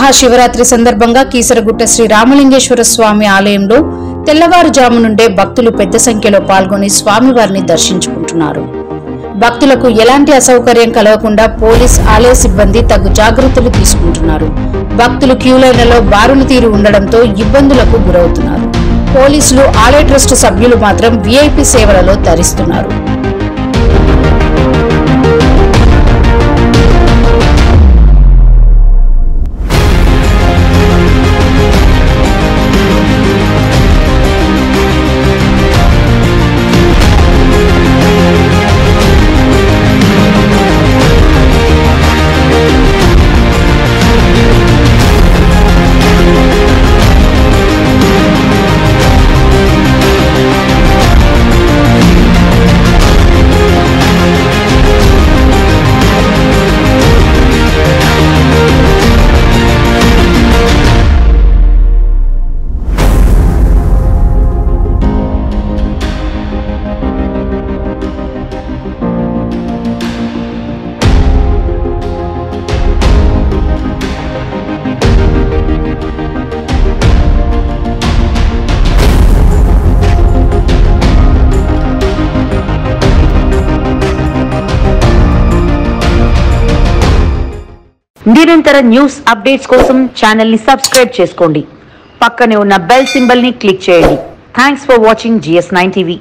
మహాశివరాత్రి సందర్భంగా కీసరగుట్ట శ్రీ రామలింగేశ్వర స్వామి ఆలయంలో తెల్లవారుజాము నుండే భక్తులు పెద్ద సంఖ్యలో పాల్గొని స్వామివారిని దర్శించుకుంటున్నారు. భక్తులకు ఎలాంటి అసౌకర్యం కలగకుండా పోలీస్ ఆలయ సిబ్బంది తగు జాగ్రత్తలు తీసుకుంటున్నారు. భక్తులు క్యూలైన్లలో బారులు తీరి ఉండడంతో ఇబ్బందులకు గురవుతున్నారు. పోలీసులు ఆలయ ట్రస్ట్ సభ్యులు మాత్రం వీఐపీ సేవలలో తరిస్తున్నారు. నిరంతర న్యూస్ అప్డేట్స్ కోసం ఛానల్ ని సబ్స్క్రైబ్ చేసుకోండి. పక్కనే ఉన్న బెల్ సింబల్ ని క్లిక్ చేయండి. Thanks for watching GS9 TV.